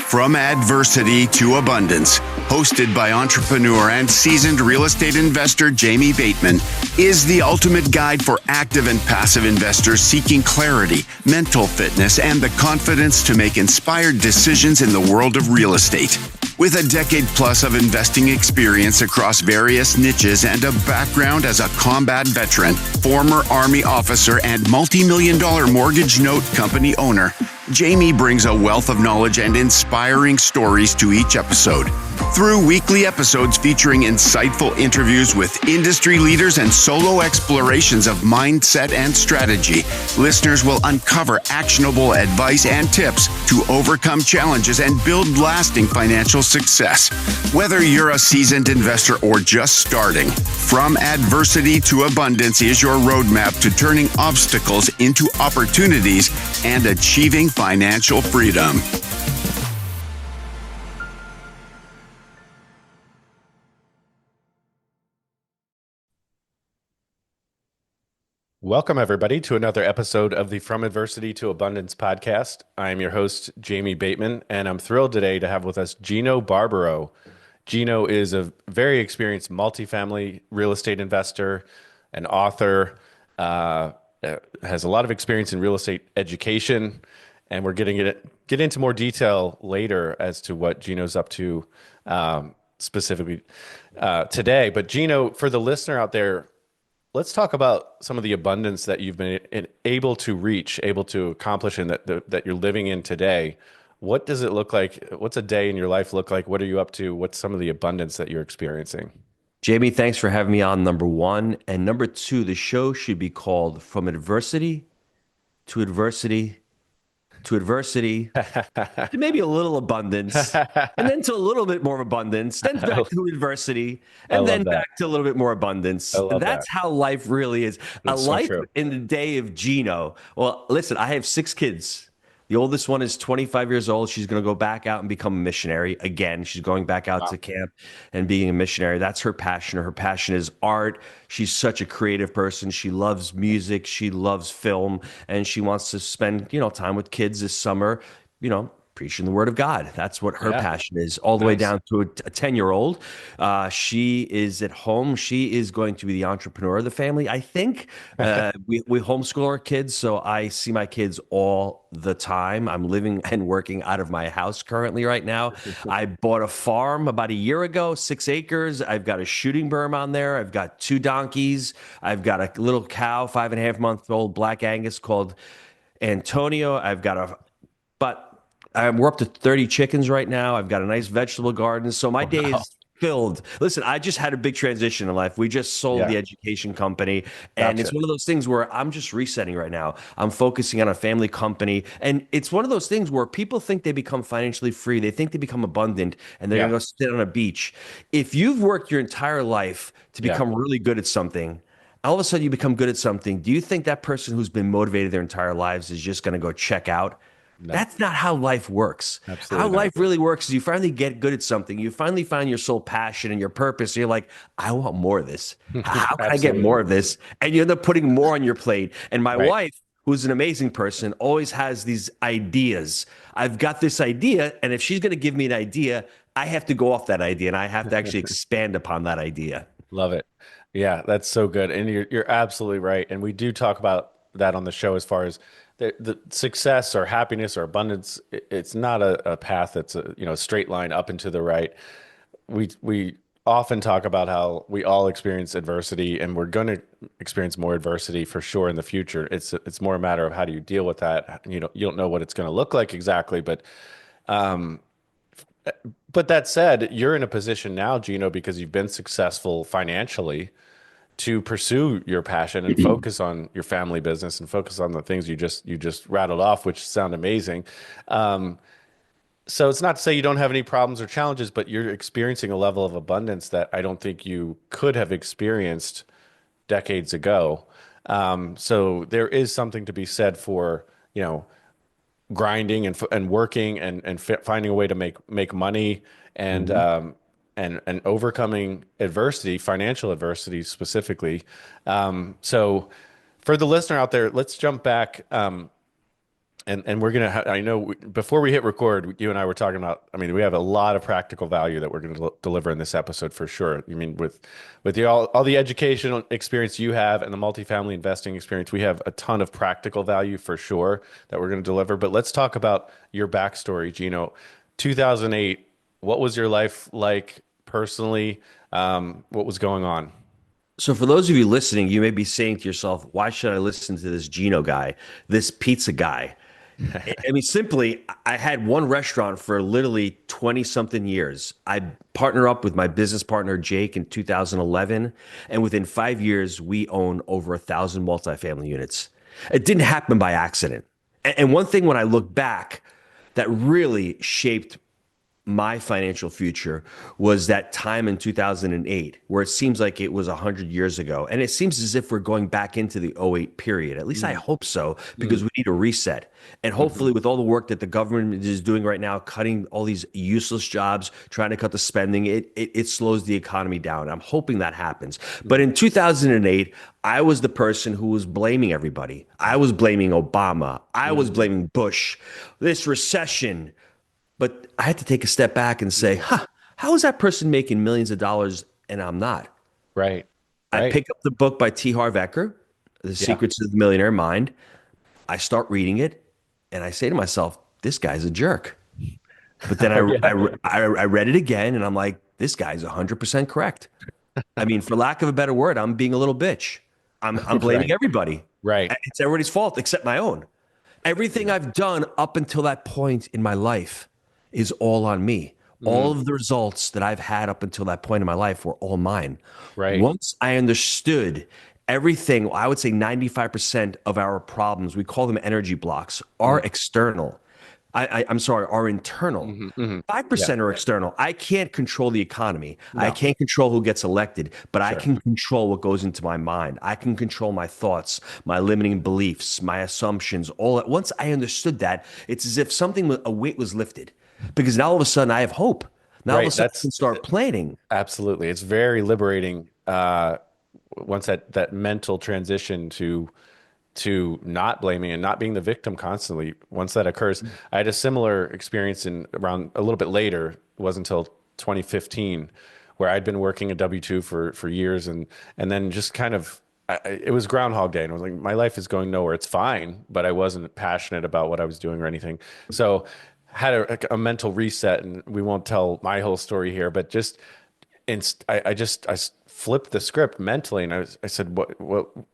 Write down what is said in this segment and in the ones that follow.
From Adversity to Abundance, hosted by entrepreneur and seasoned real estate investor Jamie Bateman, is the ultimate guide for active and passive investors seeking clarity, mental fitness, and the confidence to make inspired decisions in the world of real estate. With a decade plus of investing experience across various niches and a background as a combat veteran, former Army officer, and multi-million-dollar mortgage note company owner, Jamie brings a wealth of knowledge and inspiring stories to each episode. Through weekly episodes featuring insightful interviews with industry leaders and solo explorations of mindset and strategy, listeners will uncover actionable advice and tips to overcome challenges and build lasting financial success. Whether you're a seasoned investor or just starting, From Adversity to Abundance is your roadmap to turning obstacles into opportunities and achieving financial freedom. Welcome, everybody, to another episode of the From Adversity to Abundance podcast. I am your host, Jamie Bateman, and I'm thrilled today to have with us Gino Barbaro. Gino is a very experienced multifamily real estate investor, an author, has a lot of experience in real estate education, and we're get into more detail later as to what Gino's up to specifically today. But Gino, for the listener out there, let's talk about some of the abundance that you've been able to reach, able to accomplish, and that you're living in today. What does it look like? What's a day in your life look like? What are you up to? What's some of the abundance that you're experiencing? Jamie, thanks for having me on, number one. And number two, the show should be called From Adversity to Adversity to Adversity to maybe a little abundance, and then to a little bit more abundance, then back to adversity, and then back to a little bit more abundance. That's how life really is. That's a life in the day of Gino. Well, listen, I have 6 kids. The oldest one is 25 years old. She's going to go back out and become a missionary again. She's going back out to camp and being a missionary. That's her passion. Her passion is art. She's such a creative person. She loves music. She loves film, and she wants to spend, time with kids this summer, preaching the word of God. That's what her passion is, all the way down to a 10-year-old. She is at home. She is going to be the entrepreneur of the family, I think. We homeschool our kids, so I see my kids all the time. I'm living and working out of my house currently right now. I bought a farm about a year ago, 6 acres. I've got a shooting berm on there. I've got 2 donkeys. I've got a little cow, 5.5-month-old Black Angus called Antonio. We're up to 30 chickens right now. I've got a nice vegetable garden. So my day is filled. Listen, I just had a big transition in life. We just sold the education company. And it's one of those things where I'm just resetting right now. I'm focusing on a family company. And it's one of those things where people think they become financially free. They think they become abundant, and they're going to go sit on a beach. If you've worked your entire life to become really good at something, all of a sudden you become good at something. Do you think that person who's been motivated their entire lives is just going to go check out? No. That's not how life works. Absolutely how life really works is you finally get good at something. You finally find your soul passion and your purpose. And you're like, I want more of this. How can I get more of this? And you end up putting more on your plate. And my wife, who's an amazing person, always has these ideas. I've got this idea, and if she's going to give me an idea, I have to go off that idea, and I have to actually expand upon that idea. Love it. Yeah, that's so good. And you're absolutely right. And we do talk about that on the show as far as the success or happiness or abundance. It's not a path that's a straight line up and to the right. We often talk about how we all experience adversity, and we're going to experience more adversity for sure in the future. It's more a matter of how do you deal with that. You don't know what it's going to look like exactly, but that said, you're in a position now, Gino, because you've been successful financially, to pursue your passion and focus on your family business and focus on the things you just rattled off, which sound amazing. So it's not to say you don't have any problems or challenges, but you're experiencing a level of abundance that I don't think you could have experienced decades ago. So there is something to be said for, grinding and working and finding a way to make money and and overcoming adversity, financial adversity specifically. So for the listener out there, let's jump back. And we're gonna. I know before we hit record, you and I were talking about. I mean, we have a lot of practical value that we're going to deliver in this episode for sure. I mean, with all the educational experience you have and the multifamily investing experience, we have a ton of practical value for sure that we're going to deliver. But let's talk about your backstory, Gino. 2008. What was your life like personally? What was going on? So, for those of you listening, you may be saying to yourself, why should I listen to this Gino guy, this pizza guy? I mean, simply, I had one restaurant for literally 20 something years. I partnered up with my business partner, Jake, in 2011. And within 5 years, we own over 1,000 multifamily units. It didn't happen by accident. And one thing when I look back that really shaped my financial future was that time in 2008 where it seems like it was 100 years ago, and it seems as if we're going back into the '08 period. At least I hope so, because we need a reset. And hopefully with all the work that the government is doing right now, cutting all these useless jobs, trying to cut the spending, it slows the economy down. I'm hoping that happens. But in 2008, I was the person who was blaming everybody. I was blaming Obama. I was blaming Bush. This recession. But I had to take a step back and say, how is that person making millions of dollars and I'm not? Right. I Right. pick up the book by T. Harv Eker, The Yeah. Secrets of the Millionaire Mind. I start reading it and I say to myself, this guy's a jerk. But then I read it again and I'm like, this guy's 100% correct. I mean, for lack of a better word, I'm being a little bitch. I'm blaming Right. everybody. Right. It's everybody's fault except my own. Everything I've done up until that point in my life is all on me. All of the results that I've had up until that point in my life were all mine. Right. Once I understood everything, I would say 95% of our problems, we call them energy blocks, are external. I'm sorry, are internal. 5% are external. I can't control the economy. I No. can't control who gets elected, but I Sure. can control what goes into my mind. I can control my thoughts, my limiting beliefs, my assumptions. All at once I understood that, it's as if a weight was lifted, because now all of a sudden I have hope. Now all of a Right. sudden I can start planning. Absolutely. It's very liberating once that mental transition to not blaming and not being the victim constantly. Once that occurs, I had a similar experience in around a little bit later. It wasn't until 2015 where I'd been working a W-2 for years and then just kind of it was Groundhog Day and I was like, my life is going nowhere. It's fine, but I wasn't passionate about what I was doing or anything. So had a mental reset, and we won't tell my whole story here, but just I flipped the script mentally, and I said,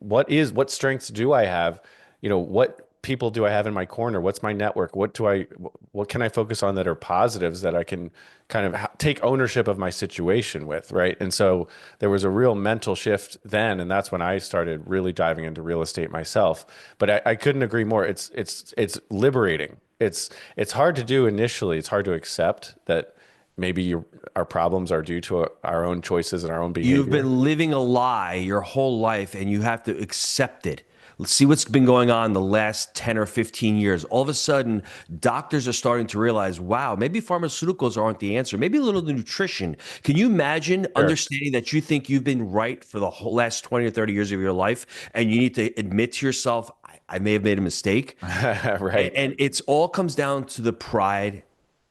what strengths do I have? You know, what people do I have in my corner? What's my network? What can I focus on that are positives that I can kind of take ownership of my situation with, right? And so there was a real mental shift then, and that's when I started really diving into real estate myself. But I couldn't agree more. It's liberating. It's hard to do initially. It's hard to accept that maybe our problems are due to our own choices and our own behavior. You've been living a lie your whole life and you have to accept it. Let's see what's been going on the last 10 or 15 years. All of a sudden, doctors are starting to realize, wow, maybe pharmaceuticals aren't the answer. Maybe a little nutrition. Can you imagine understanding that you think you've been right for the whole last 20 or 30 years of your life and you need to admit to yourself, I may have made a mistake. Right. And it's all comes down to the pride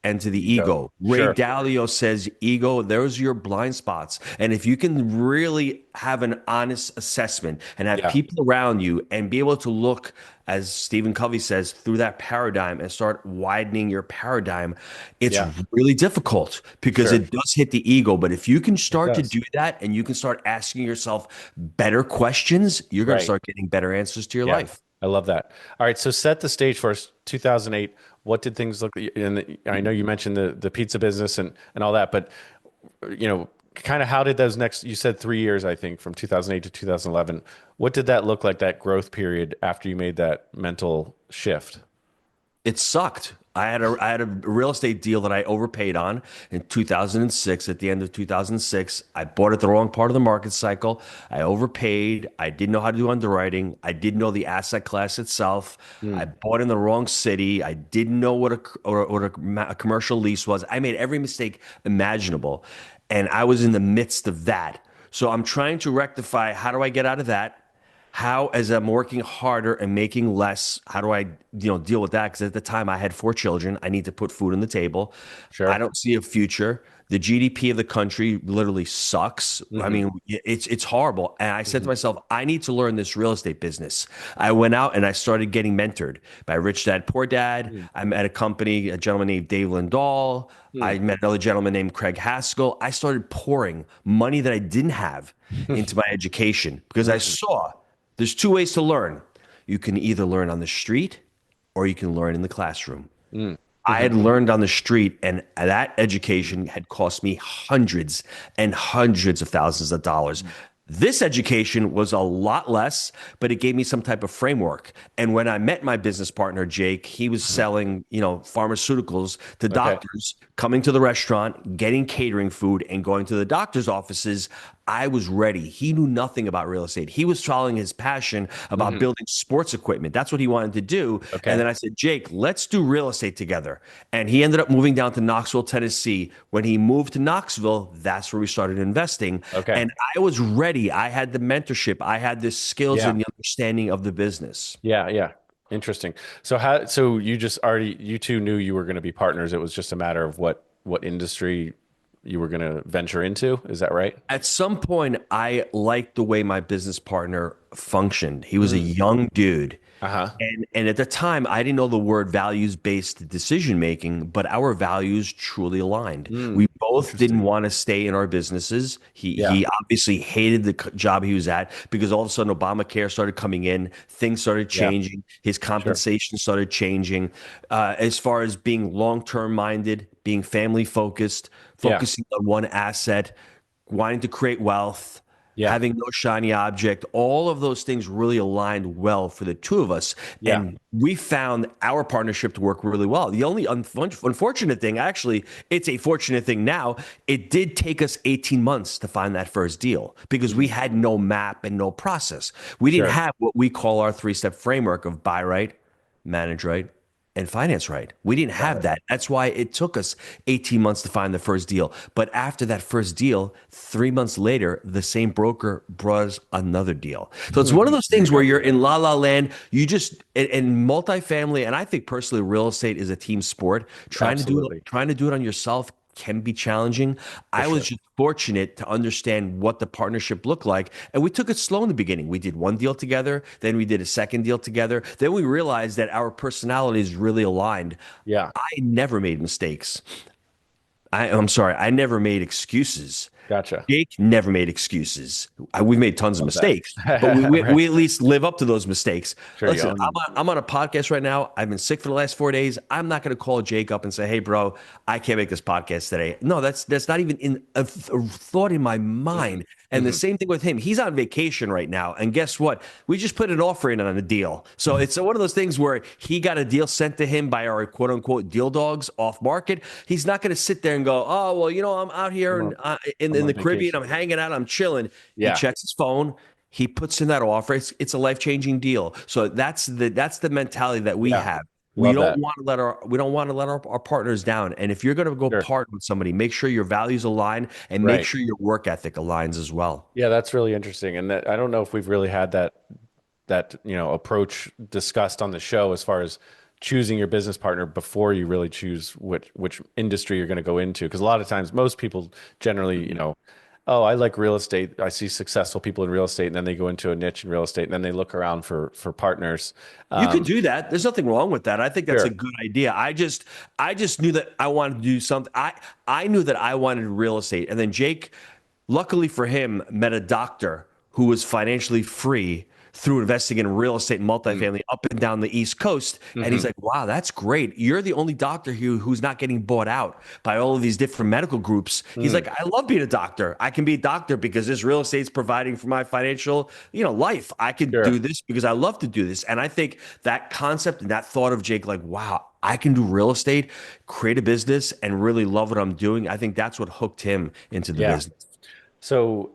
and to the ego. Ray Sure. Dalio says, ego, those are your blind spots. And if you can really have an honest assessment and have people around you and be able to look, as Stephen Covey says, through that paradigm and start widening your paradigm, it's really difficult because it does hit the ego. But if you can start to do that and you can start asking yourself better questions, you're going to start getting better answers to your life. I love that. All right, so set the stage for us. 2008. What did things look? And I know you mentioned the pizza business and all that, but you know, kind of how did those next? You said 3 years, I think, from 2008 to 2011. What did that look like? That growth period after you made that mental shift? It sucked. I had a real estate deal that I overpaid on in 2006. At the end of 2006, I bought at the wrong part of the market cycle. I overpaid. I didn't know how to do underwriting. I didn't know the asset class itself. I bought in the wrong city. I didn't know what a commercial lease was. I made every mistake imaginable, and I was in the midst of that. So I'm trying to rectify. How do I get out of that? how, as I'm working harder and making less, how do I, deal with that? Because at the time I had 4 children. I need to put food on the table. I Sure. don't see a future. The GDP of the country literally sucks. I Hmm. mean, it's horrible. And I said to Hmm. myself, I need to learn this real estate business. I went out and I started getting mentored by Rich Dad Poor Dad. I met a company, a gentleman named Dave Lindahl. I met another gentleman named Craig Haskell. I started pouring money that I didn't have into my education because I Hmm. saw there's 2 ways to learn. You can either learn on the street or you can learn in the classroom. Hmm. I Hmm. had learned on the street, and that education had cost me hundreds and hundreds of thousands of dollars. This education was a lot less, but it gave me some type of framework. And when I met my business partner, Jake, he was selling, pharmaceuticals to Okay. doctors, coming to the restaurant, getting catering food, and going to the doctor's offices. I was ready. He knew nothing about real estate. He was following his passion about Hmm. building sports equipment. That's what he wanted to do. And Okay. then I said, Jake, let's do real estate together. And he ended up moving down to Knoxville, Tennessee. When he moved to Knoxville, that's where we started investing. Okay. And I was ready. I had the mentorship, I had the skills Yeah. and the understanding of the business. Yeah. Yeah. Interesting. So how, so you just already, you two knew you were going to be partners. It was just a matter of what industry you were going to venture into. Is that right? At some point, I liked the way my business partner functioned. He was a Mm. young dude. Uh-huh. And at the time, I didn't know the word values-based decision making, but our values truly aligned. Mm. We both didn't Interesting. want to stay in our businesses. He Yeah. he obviously hated the job he was at because all of a sudden Obamacare started coming in, things started Yeah. changing, his Sure. compensation started changing. As far as being long-term minded, being family focused, Yeah. focusing on one asset, wanting to create wealth, Yeah. having no shiny object, all of those things really aligned well for the two of us. Yeah. And we found our partnership to work really well. The only unfortunate thing, actually, it's a fortunate thing now, it did take us 18 months to find that first deal because we Mhm. had no map and no process. We didn't Sure. have what we call our 3-step framework of buy right, manage right, and finance right. We didn't Got have it. that. That's why it took us 18 months to find the first deal. But after that first deal, 3 months later, the same broker brought us another deal. So it's one of those There you things where go. you're in la la land. You just in multifamily, and I think personally, real estate is a team sport. Absolutely. Trying to do it on yourself can be challenging. For I was sure. just fortunate to understand what the partnership looked like. And we took it slow in the beginning. We did one deal together, then we did a second deal together. Then we realized that our personalities really aligned. Yeah. I never made mistakes. I'm sorry, I never made excuses. Gotcha. Jake never made excuses. We've made tons of Love that. mistakes, but we, Right. we at least live up to those mistakes. Sure. You Listen, own. I'm on a podcast right now. I've been sick for the last 4 days. I'm not going to call Jake up and say, "Hey, bro, I can't make this podcast today." No, that's not even in a thought in my Mhm. mind. And the Mhm. same thing with him. He's on vacation right now, and guess what? We just put an offer in on a deal. So it's one of those things where he got a deal sent to him by our quote unquote deal dogs off market. He's not going to sit there and go, "Oh, well, I'm out here I'm and on, in I'm the on Caribbean. I'm vacation. hanging out. I'm chilling." He Yeah. checks his phone. He puts in that offer. It's a life changing deal. So that's the mentality that we Yeah. have. Love that. We don't want to let our partners down. And if you're going to go Sure. partner with somebody, make sure your values align and make Right. sure your work ethic aligns as well. Yeah, that's really interesting. And that I don't know if we've really had that approach discussed on the show as far as choosing your business partner before you really choose which industry you're going to go into. Because a lot of times most people generally, oh, I like real estate. I see successful people in real estate, and then they go into a niche in real estate, and then they look around for partners. You could Um, do that. There's nothing wrong with that. I think that's a sure. good idea. I just knew that I wanted to do something. I knew that I wanted real estate. And then Jake, luckily for him, met a doctor who was financially free through investing in real estate and Mm. multifamily up and down the East Coast. And he's Hmm. like, wow, that's great. You're the only doctor here who's not getting bought out by all of these different medical groups. He's Mm. like, I love being a doctor. I can be a doctor because this real estate's providing for my financial, life. I can do Sure. this because I love to do this. And I think that concept and that thought of Jake, like, wow, I can do real estate, create a business, and really love what I'm doing. I think that's what hooked him into the Yeah. business. So,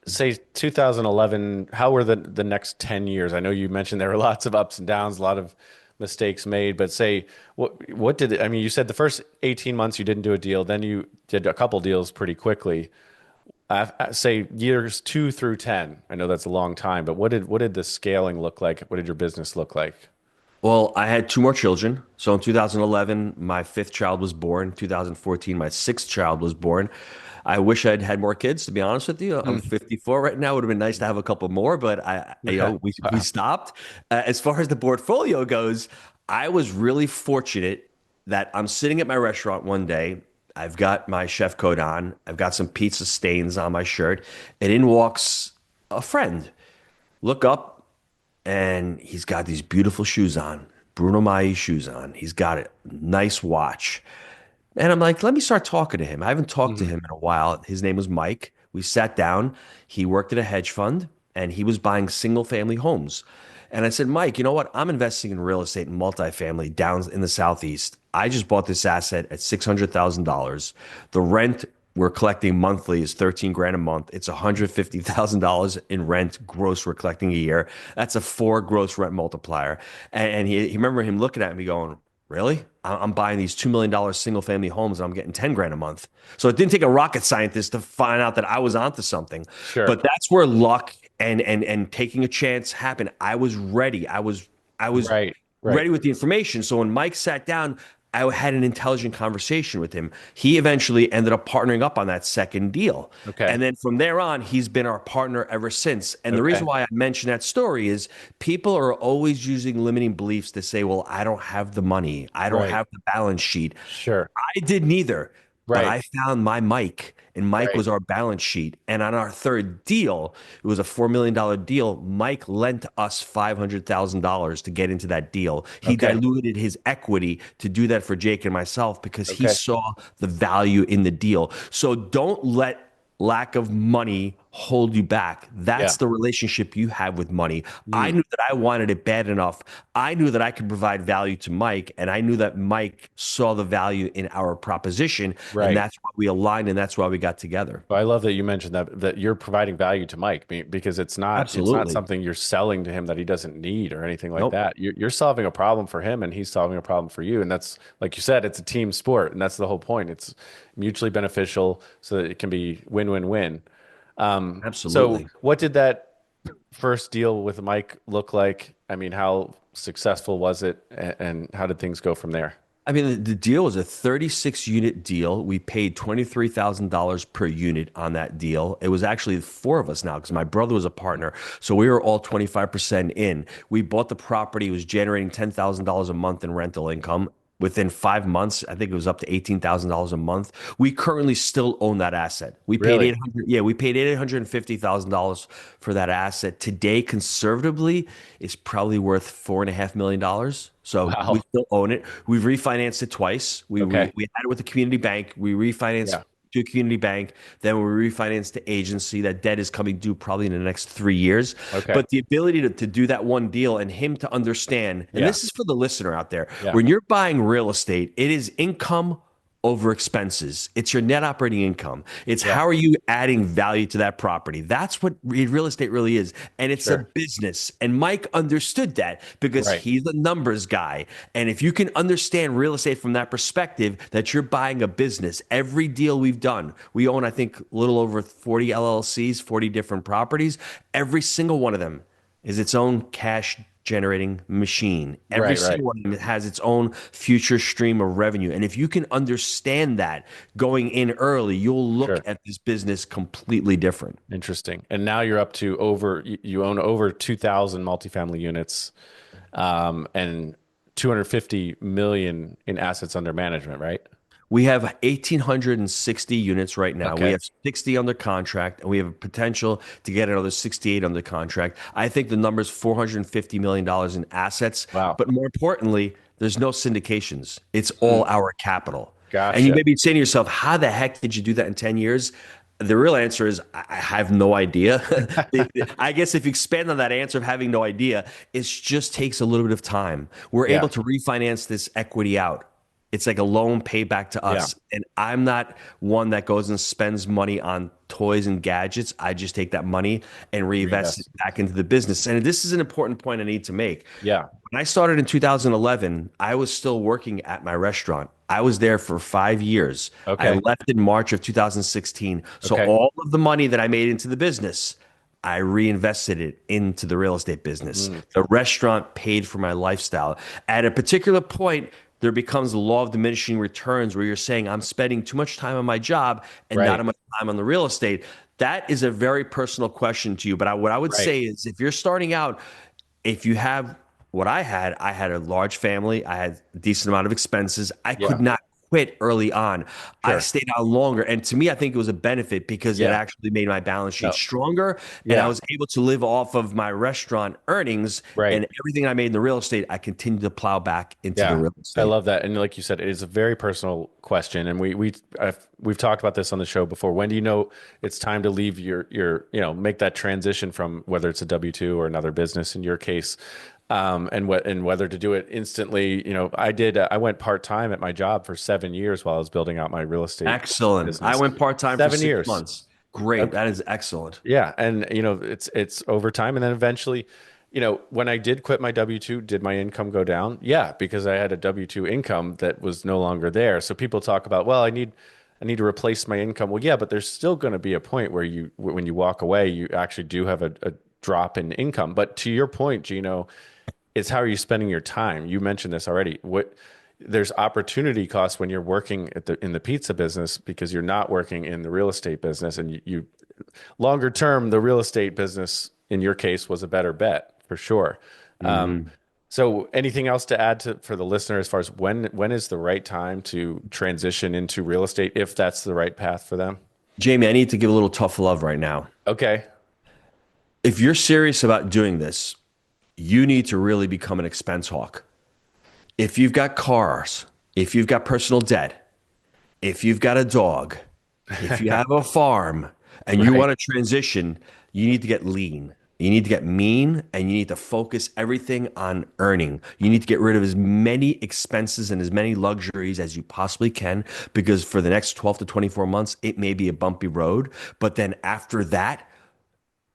say 2011, how were the next 10 years? I know you mentioned there were lots of ups and downs, a lot of mistakes made, but say what did I mean, you said the first 18 months you didn't do a deal, then you did a couple deals pretty quickly. say years 2 through 10. I know that's a long time, but what did the scaling look like? What did your business look like? Well, I had two more children. So in 2011, my fifth child was born. 2014, my sixth child was born. I wish I'd had more kids, to be honest with you. I'm Mm. 54 right now. It would have been nice to have a couple more, but we Wow. stopped. As far as the portfolio goes, I was really fortunate that I'm sitting at my restaurant one day. I've got my chef coat on. I've got some pizza stains on my shirt, and in walks a friend. Look up, and he's got these beautiful shoes on, Bruno Mai shoes on. He's got a nice watch. And I'm like, let me start talking to him. I haven't talked to Mhm. him in a while. His name was Mike. We sat down. He worked at a hedge fund and he was buying single family homes. And I said, Mike, you know what? I'm investing in real estate and multifamily down in the Southeast. I just bought this asset at $600,000. The rent we're collecting monthly is 13 grand a month. It's $150,000 in rent gross we're collecting a year. That's a four gross rent multiplier. And he remember him looking at me going, really? I'm buying these $2 million single family homes and I'm getting 10 grand a month. So it didn't take a rocket scientist to find out that I was onto something. Sure. But that's where luck and taking a chance happened. I was ready. I was Right. Right. ready with the information. So when Mike sat down, I had an intelligent conversation with him. He eventually ended up partnering up on that second deal. Okay. And then from there on, he's been our partner ever since. And the reason Okay. why I mention that story is people are always using limiting beliefs to say, well, I don't have the money. I don't Right. have the balance sheet. Sure. I did neither, but Right. I found my Mike, and Mike Right. was our balance sheet. And on our third deal, it was a $4 million deal. Mike lent us $500,000 to get into that deal. He Okay. diluted his equity to do that for Jake and myself because he Okay. saw the value in the deal. So don't let lack of money hold you back. Yeah. That's the relationship you have with money. I Mm. knew that I wanted it bad enough. I knew that I could provide value to Mike, and I knew that Mike saw the value in our proposition, and Right. that's why we aligned, and that's why we got together. Well, I love that you mentioned that you're providing value to Mike because it's not Absolutely. something you're selling to him that he doesn't need or anything like Nope. that. You're solving a problem for him and he's solving a problem for you. And that's like you said, it's a team sport, and that's the whole point. It's mutually beneficial so that it can be win-win-win. So Absolutely. what did that first deal with Mike look like? I mean, how successful was it, and how did things go from there? I mean, the deal was a 36 unit deal. We paid $23,000 per unit on that deal. It was actually four of us now because my brother was a partner. So we were all 25% in. We bought the property, it was generating $10,000 a month in rental income. Within 5 months, I think it was up to $18,000 a month. We currently still own that asset. We paid Really? 800, yeah, we paid $850,000 for that asset. Today, conservatively, it's probably worth $4.5 million. So we Wow. still own it. We've refinanced it twice. We Okay. we, we had it with the community bank. We refinanced Yeah. to a community bank. Then we refinanced to agency. That debt is coming due probably in the next 3 years. Okay. But the ability to do that one deal and him to understand, and Yeah. this is for the listener out there, Yeah. when you're buying real estate, it is income over expenses. It's your net operating income. It's Yeah. how are you adding value to that property? That's what real estate really is. And it's a Sure. business. And Mike understood that because Right. he's a numbers guy. And if you can understand real estate from that perspective, that you're buying a business, every deal we've done, we own, I think, a little over 40 LLCs, 40 different properties. Every single one of them is its own cash generating machine. Every Right. Right. single one of them has its own future stream of revenue. And if you can understand that going in early, you'll look Sure. at this business completely different. Interesting. And now you're up to you own over 2,000 multifamily units, and 250 million in assets under management, right? We have 1,860 units right now. We Okay. have 60 under contract, and we have a potential to get another 68 under contract. I think the number is $450 million in assets. Wow. But more importantly, there's no syndications. It's Hmm. all our capital. And you Gotcha. may be saying to yourself, how the heck did you do that in 10 years? The real answer is I have no idea. I guess if you expand on that answer of having no idea, it just takes a little bit of time. We're Yeah. able to refinance this equity out. It's like a loan payback to Yeah. us. And I'm not one that goes and spends money on toys and gadgets. I just take that money and reinvest it Reinvest. back into the business. And this is an important point I need to make. Yeah. When I started in 2011, I was still working at my restaurant. I was there for 5 years. I Okay. left in March of 2016. So Okay. all of the money that I made into the business, I reinvested it into the real estate business. Mm, The restaurant paid for my lifestyle. At a particular point, there becomes the law of diminishing returns where you're saying, I'm spending too much time on my job and not right. enough time on the real estate. That is a very personal question to you. But what I would Right. say is if you're starting out, if you have what I had a large family, I had a decent amount of expenses. I could Yeah. not quit early on. I Sure. stayed on longer. And to me, I think it was a benefit because it Yeah. actually made my balance sheet No. stronger. And I Yeah. was able to live off of my restaurant earnings Right. and everything I made in the real estate, I continued to plow back into the Yeah, real I estate. love that. And like you said, it is a very personal question. And we've talked about this on the show before. When do you know it's time to leave make that transition from whether it's a W-2 or another business in your case, and whether to do it instantly. I went part-time at my job for 7 years while I was building out my real estate Excellent. I business. went part-time for Seven six years. months. Great. That is excellent. Yeah, and it's over time, and then eventually, when I did quit my W-2, did my income go down? Yeah, because I had a W-2 income that was no longer there. So people talk about, well, I need to replace my income. Well, yeah, but there's still going to be a point where when you walk away, you actually do have a drop in income. But to your point, Gino, it's how are you spending your time? You mentioned this already. There's opportunity costs when you're working in the pizza business because you're not working in the real estate business, and you longer term, the real estate business in your case was a better bet for sure. Um, Mhm. so anything else to add for the listener as far as when is the right time to transition into real estate if that's the right path for them? Jamie, I need to give a little tough love right now. Okay. If you're serious about doing this, you need to really become an expense hawk. If you've got cars, if you've got personal debt, if you've got a dog, if you have a farm and you Right. want to transition, you need to get lean. You need to get mean and you need to focus everything on earning. You need to get rid of as many expenses and as many luxuries as you possibly can because for the next 12 to 24 months, it may be a bumpy road. But then after that,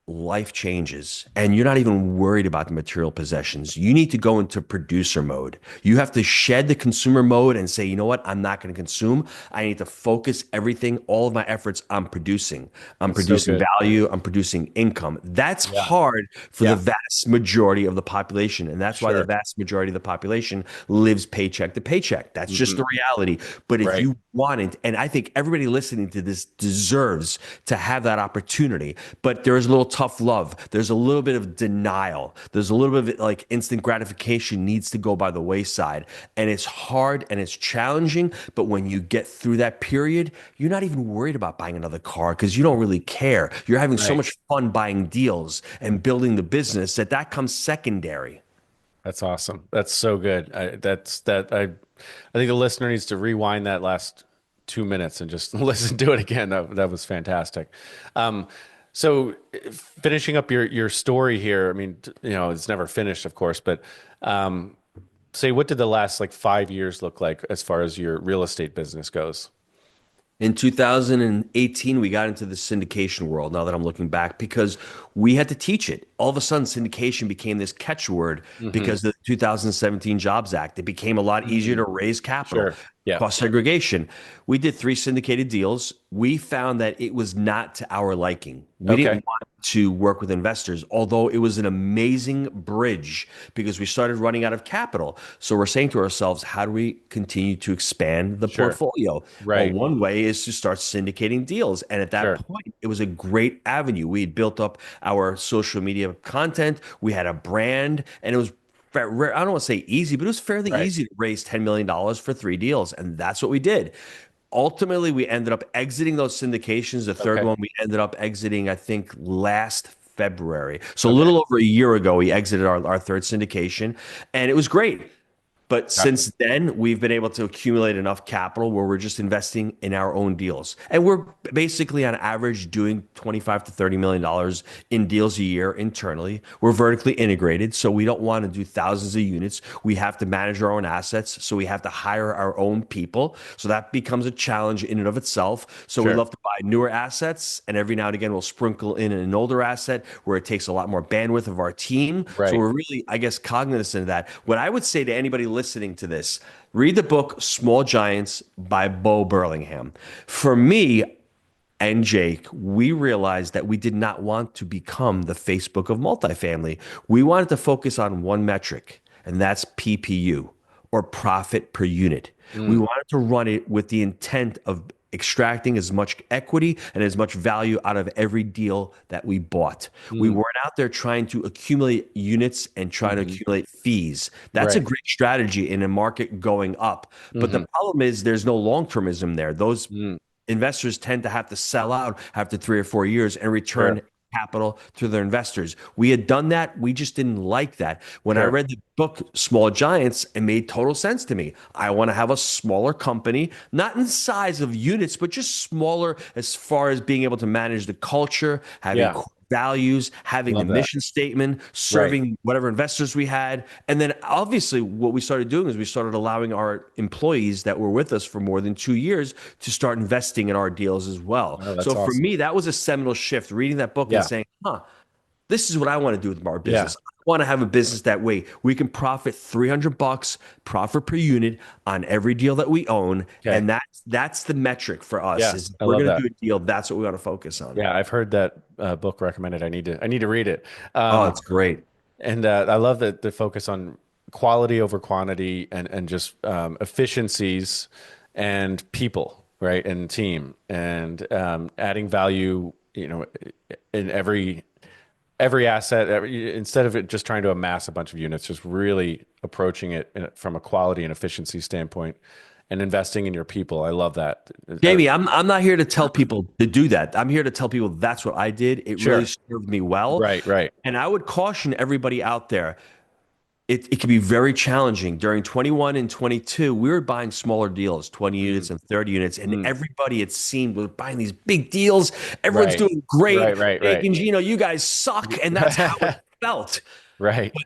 life changes and you're not even worried about the material possessions. You need to go into producer mode. You have to shed the consumer mode and say, you know what? I'm not going to consume. I need to focus everything, all of my efforts on producing. I'm That's so producing good. value. I'm producing income. That's Yeah. hard for the Yeah. vast majority of the population. And that's why the Sure. vast majority of the population lives paycheck to paycheck. That's just Hmm. the reality. But if Right. you want it, and I think everybody listening to this deserves to have that opportunity, but there is a little tough love. There's a little bit of denial. There's a little bit of like instant gratification needs to go by the wayside. And it's hard and it's challenging. But when you get through that period, you're not even worried about buying another car because you don't really care. You're having so Right. much fun buying deals and building the business that comes secondary. That's awesome. That's so good. I think the listener needs to rewind that last 2 minutes and just listen to it again. That was fantastic. Um, finishing up your story here. I mean, it's never finished, of course, but say what did the last like 5 years look like as far as your real estate business goes? In 2018, we got into the syndication world, now that I'm looking back, because we had to teach it. All of a sudden, syndication became this catchword Hmm. because of the 2017 Jobs Act. It became a lot easier to raise capital, Sure. Yeah. cost segregation. We did 3 syndicated deals. We found that it was not to our liking. We Okay. didn't want to work with investors, although it was an amazing bridge because we started running out of capital. So we're saying to ourselves, how do we continue to expand the Sure. portfolio? Well, Right. one way is to start syndicating deals. And at that Sure. point, it was a great avenue. We had built up our social media content, we had a brand, and it was I don't want to say easy, but it was fairly Right. easy to raise $10 million for 3 deals. And that's what we did. Ultimately, we ended up exiting those syndications. The third Okay. one we ended up exiting, I think, last February. So a Okay. little over a year ago, we exited our third syndication, and it was great. But since then, we've been able to accumulate enough capital where we're just investing in our own deals. And we're basically on average doing $25 to $30 million in deals a year internally. We're vertically integrated, so we don't want to do thousands of units. We have to manage our own assets, so we have to hire our own people. So that becomes a challenge in and of itself. So we love to buy newer assets, and every now and again, we'll sprinkle in an older asset where it takes a lot more bandwidth of our team. So we're really, I guess, cognizant of that. What I would say to anybody listening to this, read the book Small Giants by Bo Burlingham. For me and Jake, we realized that we did not want to become the Facebook of multifamily. We wanted to focus on one metric, and that's PPU, or profit per unit. We wanted to run it with the intent of extracting as much equity and as much value out of every deal that we bought. We weren't out there trying to accumulate units and try to accumulate fees. That's a great strategy in a market going up. But the problem is there's no long-termism there. Those investors tend to have to sell out after 3 or 4 years and return capital to their investors. We had done that. We just didn't like that. When I read the book Small Giants, it made total sense to me. I want to have a smaller company, not in size of units, but just smaller as far as being able to manage the culture, having core values, having the mission statement, serving whatever investors we had. And then obviously what we started doing is we started allowing our employees that were with us for more than 2 years to start investing in our deals as well. So for me, that was a seminal shift, reading that book and saying, this is what I want to do with our business. I want to have a business that way we can profit $300 profit per unit on every deal that we own. And that's the metric for us. Is we're going to do a deal. That's what we want to focus on. Yeah, I've heard that book recommended. I need to read it. It's great. And I love the focus on quality over quantity and just efficiencies and people, right? And team and adding value, in every asset, instead of it just trying to amass a bunch of units, just really approaching it from a quality and efficiency standpoint and investing in your people. I love that. Jamie, I'm not here to tell people to do that. I'm here to tell people that's what I did. It really served me well. Right. And I would caution everybody out there, it can be very challenging. During 21 and 22, we were buying smaller deals, 20 units and 30 units, and everybody, it seemed, was buying these big deals. Everyone's doing great. Right. And Gino, you guys suck. And that's how it felt. Right. But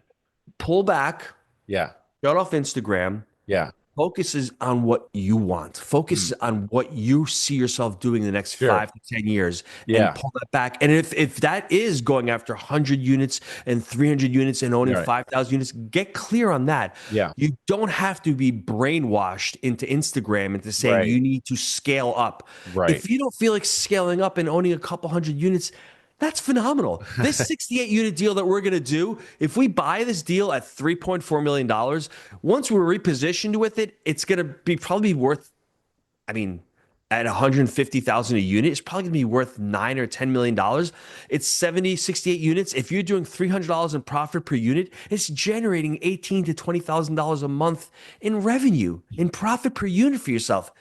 pull back. Yeah. Shut off Instagram. Yeah. Focuses on what you want. Focus on what you see yourself doing in the next 5 to 10 years. And pull that back. And if that is going after 100 units and 300 units and owning 5,000 units, get clear on that. Yeah. You don't have to be brainwashed into Instagram into saying you need to scale up. If you don't feel like scaling up and owning a couple hundred units, that's phenomenal. This 68 unit deal that we're going to do, if we buy this deal at $3.4 million, once we're repositioned with it, it's going to be probably worth, at 150,000 a unit, it's probably going to be worth $9 or $10 million. It's 68 units. If you're doing $300 in profit per unit, it's generating $18,000 to $20,000 a month in revenue, in profit per unit for yourself.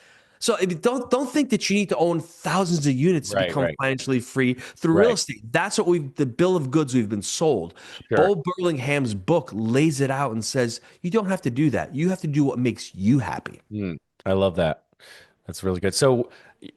So don't think that you need to own thousands of units to become financially free through real estate. That's what the bill of goods we've been sold. Bo Burlingham's book lays it out and says, you don't have to do that. You have to do what makes you happy. I love that. That's really good. So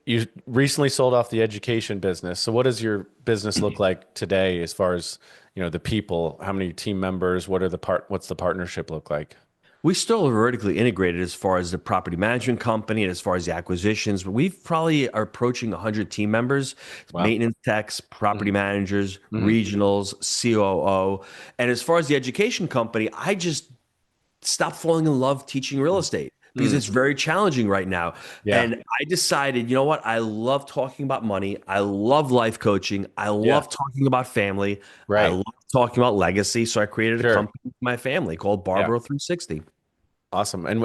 you recently sold off the education business. So what does your business look like today as far as, the people, how many team members, what's the partnership look like? We still are vertically integrated as far as the property management company and as far as the acquisitions. But we probably are approaching 100 team members, maintenance techs, property managers, regionals, COO. And as far as the education company, I just stopped falling in love teaching real estate because it's very challenging right now. And I decided, you know what? I love talking about money. I love life coaching. I love talking about family. I love talking about legacy. So I created a company with my family called Barbaro 360. Awesome. And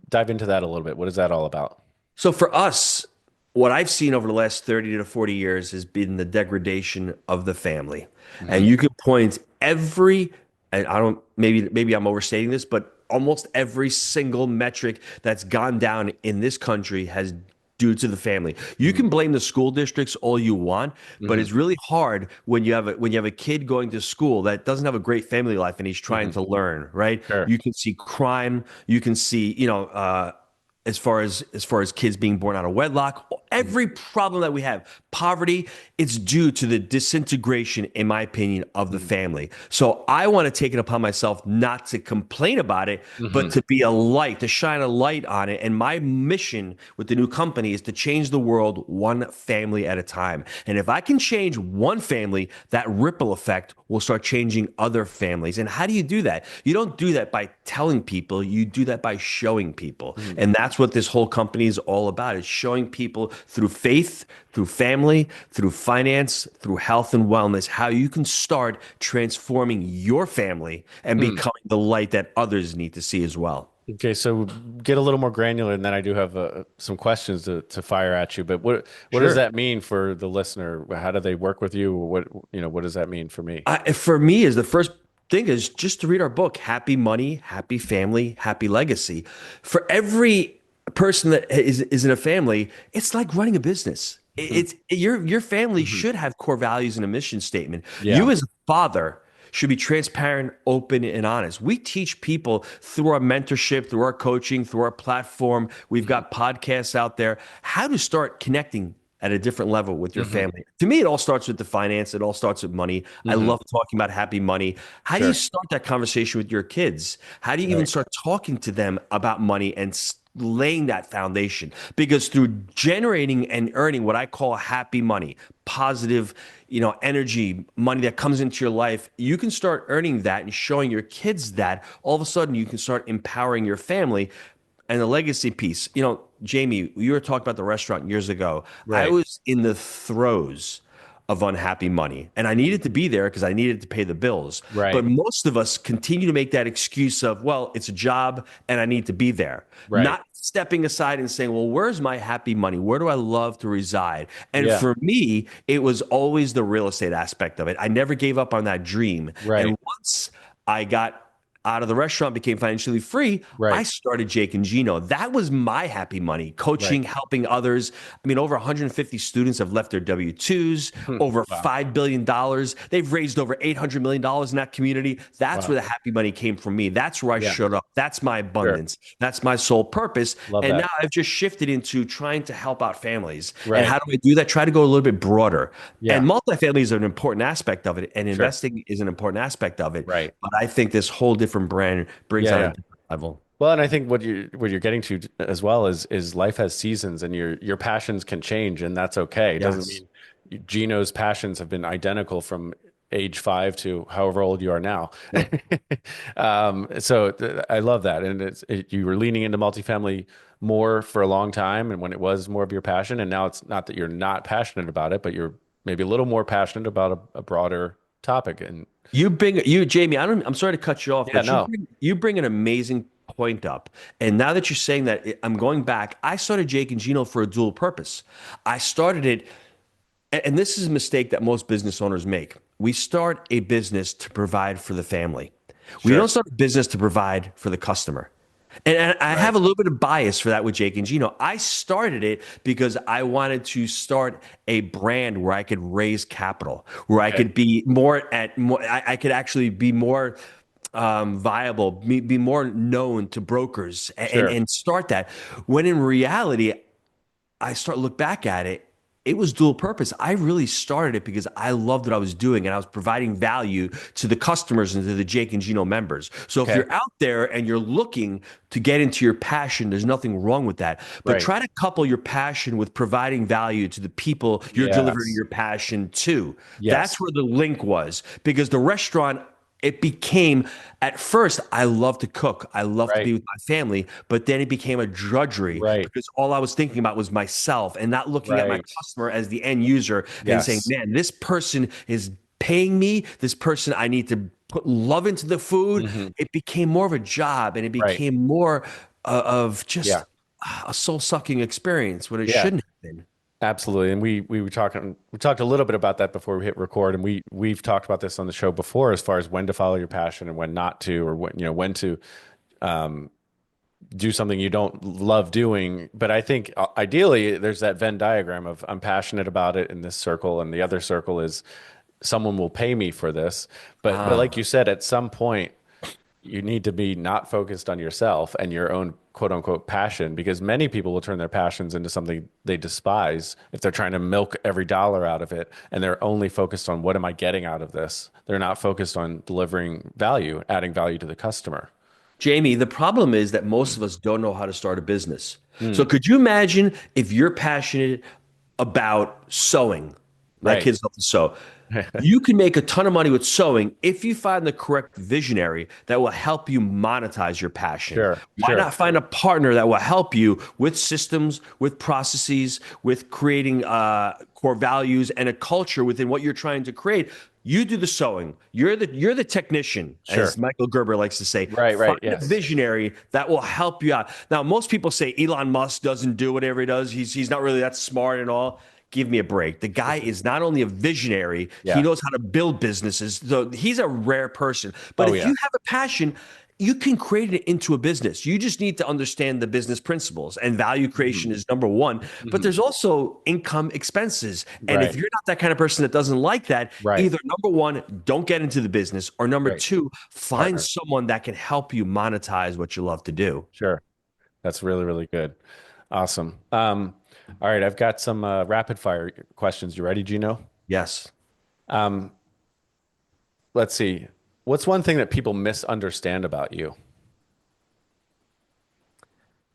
dive into that a little bit. What is that all about? So for us, what I've seen over the last 30 to 40 years has been the degradation of the family. And you can point maybe I'm overstating this, but almost every single metric that's gone down in this country has due to the family. You can blame the school districts all you want, but it's really hard when you have a kid going to school that doesn't have a great family life and he's trying to learn, right? Sure. You can see crime, you can see, as far as kids being born out of wedlock, every problem that we have, poverty, it's due to the disintegration, in my opinion, of the family. So I want to take it upon myself not to complain about it, but to be a light, to shine a light on it. And my mission with the new company is to change the world one family at a time. And if I can change one family, that ripple effect will start changing other families. And how do you do that? You don't do that by telling people, you do that by showing people. And that's what this whole company is all about, is showing people through faith, through family, through finance, through health and wellness, how you can start transforming your family and becoming the light that others need to see as well. Okay, so get a little more granular, and then I do have some questions to fire at you. But what does that mean for the listener? How do they work with you? What does that mean for me? For me, is the first thing is just to read our book, Happy Money, Happy Family, Happy Legacy. For every person that is in a family, it's like running a business. It's your family should have core values and a mission statement. You as a father should be transparent, open, and honest. We teach people through our mentorship, through our coaching, through our platform. We've got podcasts out there, how to start connecting at a different level with your family. To me, it all starts with the finance. It all starts with money. I love talking about happy money. How do you start that conversation with your kids? How do you even start talking to them about money and laying that foundation? Because through generating and earning what I call happy money, positive, energy, money that comes into your life, you can start earning that and showing your kids that. All of a sudden, you can start empowering your family. And the legacy piece, Jamie, you were talking about the restaurant years ago. Right. I was in the throes of unhappy money, and I needed to be there because I needed to pay the bills. Right. But most of us continue to make that excuse of, well, it's a job and I need to be there. Right. Not stepping aside and saying, well, where's my happy money? Where do I love to reside? And for me, it was always the real estate aspect of it. I never gave up on that dream. Right. And once I got out of the restaurant, became financially free, I started Jake and Gino. That was my happy money, coaching, helping others. I mean, over 150 students have left their W-2s, over $5 billion. They've raised over $800 million in that community. That's where the happy money came from me. That's where I showed up. That's my abundance. That's my sole purpose. Now I've just shifted into trying to help out families. And how do I do that? Try to go a little bit broader. And multifamily is an important aspect of it, and investing is an important aspect of it. But I think this whole different brand brings out a different level. Well, and I think what you're getting to as well is life has seasons, and your passions can change, and that's okay. It doesn't mean Gino's passions have been identical from age 5 to however old you are now. So I love that, and you were leaning into multifamily more for a long time, and when it was more of your passion, and now it's not that you're not passionate about it, but you're maybe a little more passionate about a broader topic. And Jamie, I'm sorry to cut you off, but you bring an amazing point up. And now that you're saying that, I'm going back. I started Jake and Gino for a dual purpose. I started it, and this is a mistake that most business owners make. We start a business to provide for the family. We don't start a business to provide for the customer. And I have a little bit of bias for that with Jake and Gino. I started it because I wanted to start a brand where I could raise capital, where I could be I could actually be more viable, be more known to brokers and start that. When in reality, I look back at it, it was dual purpose. I really started it because I loved what I was doing, and I was providing value to the customers and to the Jake and Gino members. So if you're out there and you're looking to get into your passion, there's nothing wrong with that. But try to couple your passion with providing value to the people you're delivering your passion to. That's where the link was, because the restaurant, it became, at first, I love to cook. I love to be with my family, but then it became a drudgery because all I was thinking about was myself and not looking at my customer as the end user and saying, man, this person is paying me. This person, I need to put love into the food. It became more of a job, and it became more of just a soul-sucking experience when it shouldn't have been. Absolutely. And we talked a little bit about that before we hit record, and we've talked about this on the show before, as far as when to follow your passion and when not to, or when to do something you don't love doing. But I think ideally there's that Venn diagram of I'm passionate about it in this circle, and the other circle is someone will pay me for this. But like Ah, you said, at some point you need to be not focused on yourself and your own quote unquote passion, because many people will turn their passions into something they despise if they're trying to milk every dollar out of it and they're only focused on what am I getting out of this. They're not focused on delivering value, adding value to the customer. Jamie, the problem is that most of us don't know how to start a business. So Mm, could you imagine if you're passionate about sewing? My right. kids love to sew. You can make a ton of money with sewing if you find the correct visionary that will help you monetize your passion. Sure, Why sure. not find a partner that will help you with systems, with processes, with creating core values and a culture within what you're trying to create? You do the sewing. You're the technician, Sure. as Michael Gerber likes to say. Right, right. Find a Yes. visionary that will help you out. Now, most people say Elon Musk doesn't do whatever he does. He's not really that smart and all. Give me a break. The guy is not only a visionary, he Yeah. knows how to build businesses. So he's a rare person. But Oh, if yeah. you have a passion, you can create it into a business. You just need to understand the business principles, and value Mhm. creation is number one. But Mhm. there's also income expenses. And if Right, you're not that kind of person that doesn't like that, right, either number one, don't get into the business, or number right. two, find Partner. someone that can help you monetize what you love to do. Sure. That's really, really good. Awesome. All right, I've got some rapid fire questions. You ready, Gino? Yes. Um, let's see. What's one thing that people misunderstand about you?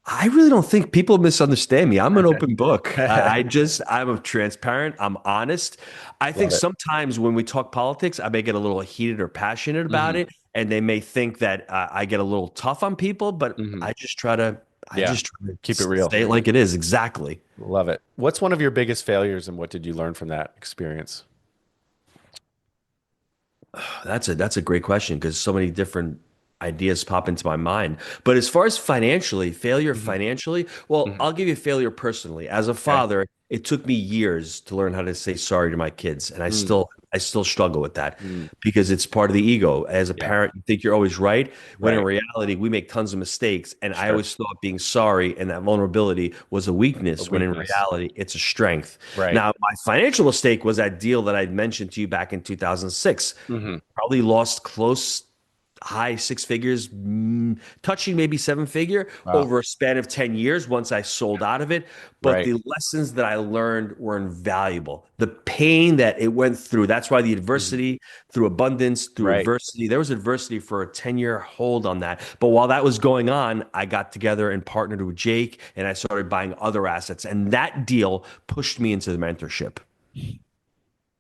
I really don't think people misunderstand me. I'm an open book. I'm a transparent. I'm honest. I think Love it. sometimes when we talk politics, I may get a little heated or passionate about Hmm. it, and they may think that I get a little tough on people. But Hmm. I Yeah. just try to Keep it real. say it like it is. Exactly. Love it. What's one of your biggest failures and what did you learn from that experience? That's a great question because so many different ideas pop into my mind. But as far as financially, failure Hmm. financially, well, Hmm. I'll give you failure personally. As a Okay. father, it took me years to learn how to say sorry to my kids, and Mm, I still struggle with that mm. because it's part of the ego. As a Yeah. parent, you think you're always right, when in Right. reality, we make tons of mistakes, and I Sure. always thought being sorry and that vulnerability was a A weakness, when in weakness. reality, it's a strength. Right. Now, my financial mistake was that deal that I mentioned to you back in 2006. Hmm. Probably lost close high six figures, touching maybe seven figure Wow. over a span of 10 years once I sold out of it. But Right. the lessons that I learned were invaluable. The pain that it went through, that's why the Hmm. adversity through abundance, through Right. adversity, there was adversity for a 10-year hold on that. But while that was going on, I got together and partnered with Jake and I started buying other assets. And that deal pushed me into the mentorship.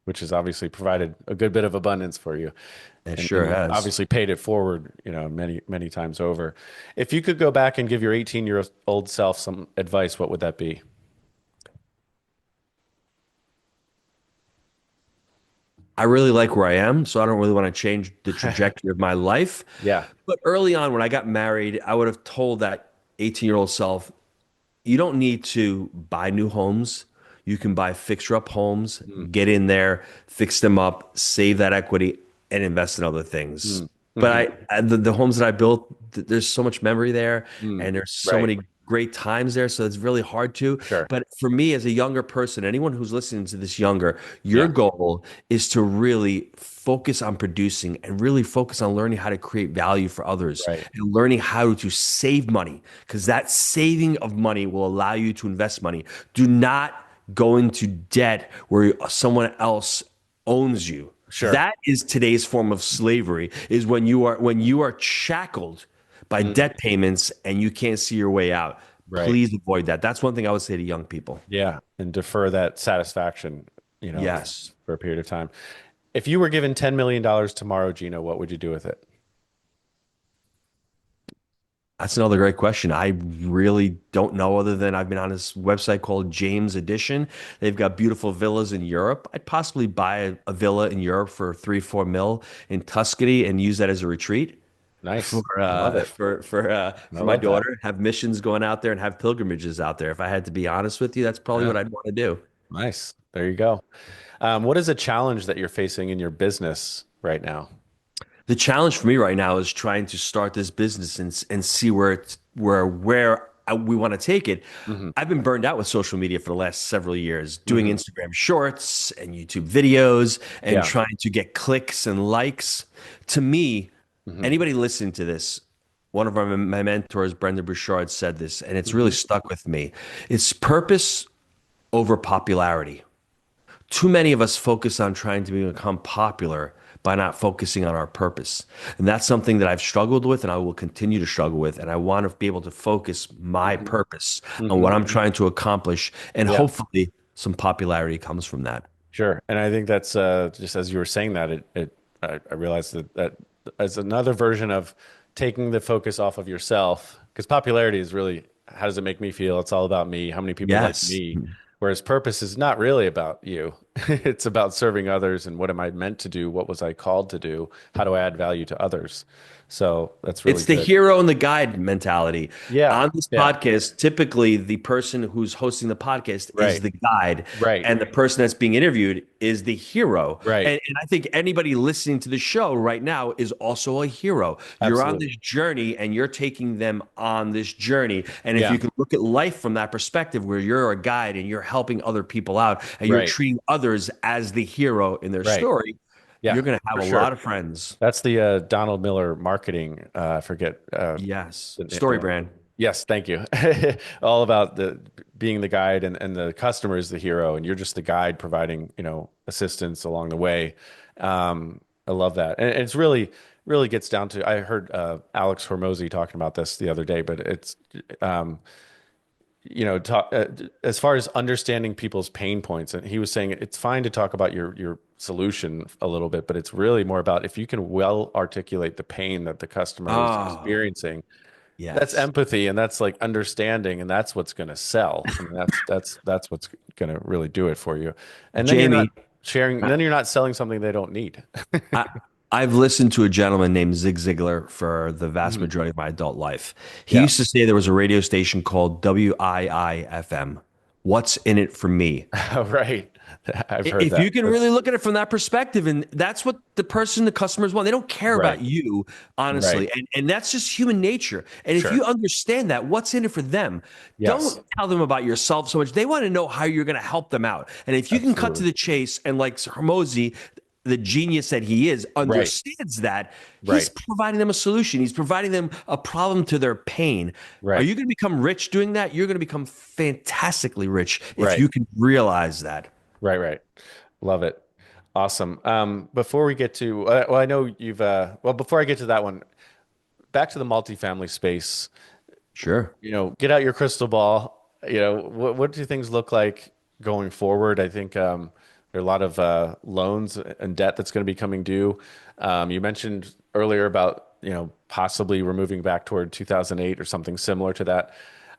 Which has obviously provided a good bit of abundance for you. It And sure you've has. obviously paid it forward, many, many times over. If you could go back and give your 18-year-old self some advice, what would that be? I really like where I am, so I don't really want to change the trajectory of my life. Yeah. But early on, when I got married, I would have told that 18-year-old self, you don't need to buy new homes. You can buy fixer-up homes, Mm, get in there, fix them up, save that equity, and invest in other things. mm, But hmm. the homes that I built, there's so much memory there, Mm, and there's so right. many great times there. So it's really hard to. Sure. But for me, as a younger person, anyone who's listening to this younger, your Yeah. goal is to really focus on producing and really focus on learning how to create value for others Right. and learning how to save money, because that saving of money will allow you to invest money. Do not go into debt where someone else owns you. Sure. That is today's form of slavery, is when you are shackled by Mm, debt payments and you can't see your way out. right. Please avoid that. That's one thing I would say to young people. Yeah. And defer that satisfaction, Yes. for a period of time. If you were given $10 million tomorrow, Gino, what would you do with it? That's another great question. I really don't know, other than I've been on this website called James Edition. They've got beautiful villas in Europe. I'd possibly buy a villa in Europe for 3, 4 mil in Tuscany and use that as a retreat for Nice. I love it. I my love that. daughter. Have missions going out there and have pilgrimages out there. If I had to be honest with you, that's probably Yeah. what I'd want to do. Nice. There you go. What is a challenge that you're facing in your business right now? The challenge for me right now is trying to start this business and see we want to take it. Hmm. I've been burned out with social media for the last several years, doing Hmm. Instagram shorts and YouTube videos and Yeah. trying to get clicks and likes. To me, Hmm. anybody listening to this, one of my mentors, Brendan Bouchard, said this, and it's really Hmm. stuck with me. It's purpose over popularity. Too many of us focus on trying to become popular by not focusing on our purpose. And that's something that I've struggled with and I will continue to struggle with. And I want to be able to focus my Hmm. purpose on Hmm. what I'm trying to accomplish. And Yeah. hopefully some popularity comes from that. Sure. And I think that's just as you were saying that, I realized that as another version of taking the focus off of yourself, because popularity is really how does it make me feel? It's all about me, how many people like Yes. me. Whereas purpose is not really about you. It's about serving others and what am I meant to do? What was I called to do? How do I add value to others? So that's really It's the good. hero and the guide mentality. Yeah. On this Yeah. podcast, typically the person who's hosting the podcast is Right. the guide, Right. and the person that's being interviewed is the hero. Right. And I think anybody listening to the show right now is also a hero. You're on Absolutely. this journey and you're taking them on this journey. And if Yeah. you can look at life from that perspective, where you're a guide and you're helping other people out and you're Right. treating others as the hero in their Right. story, Yeah. you're going to have For a sure. lot of friends. That's the Donald Miller marketing. I forget. Yes. You Story know. brand. Yes, thank you. All about the being the guide and the customer is the hero, and you're just the guide providing, assistance along the way. I love that, and it's really gets down to. I heard Alex Hormozy talking about this the other day, but it's um, talk as far as understanding people's pain points, and he was saying it's fine to talk about your solution a little bit, but it's really more about if you can well articulate the pain that the customer is Oh, experiencing. That's yes. empathy, and that's like understanding, and that's what's going to sell. I mean, that's what's going to really do it for you. And then you're not Jamie, sharing. I, Then you're not selling something they don't need. I, I've listened to a gentleman named Zig Ziglar for the vast Mhm. majority of my adult life. He Yeah. used to say there was a radio station called WIIFM. What's in it for me? Right. I've heard If that. you can really look at it from that perspective, and that's what the customers want. They don't care Right. about you, Right. honestly. And that's just human nature. And if Sure. you understand that, what's in it for them? Yes. Don't tell them about yourself so much. They want to know how you're going to help them out. And if you can cut to Absolutely. the chase, and like Hermosi, the genius that he is, Right. understands that, he's Right. providing them a solution. He's providing them a problem to their pain. Are Right. you going to become rich doing that? You're going to become fantastically rich if Right. you can realize that. Right. Right. Love it. Awesome. Before we get to, well, I know you've, well, before I get to that one, back to the multifamily space. Sure. Get out your crystal ball. What do things look like going forward? I think there are a lot of loans and debt that's going to be coming due. You mentioned earlier about, possibly removing back toward 2008 or something similar to that.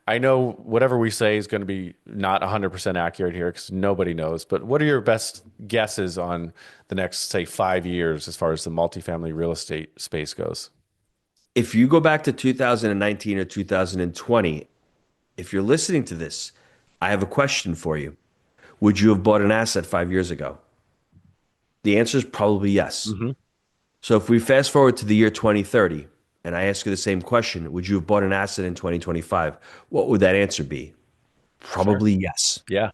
I know whatever we say is going to be not 100% accurate here because nobody knows, but what are your best guesses on the next, say, 5 years as far as the multifamily real estate space goes? If you go back to 2019 or 2020, if you're listening to this, I have a question for you. Would you have bought an asset 5 years ago? The answer is probably yes. Hmm. So if we fast forward to the year 2030, and I ask you the same question, would you have bought an asset in 2025? What would that answer be? Sure. Probably yes. Yeah.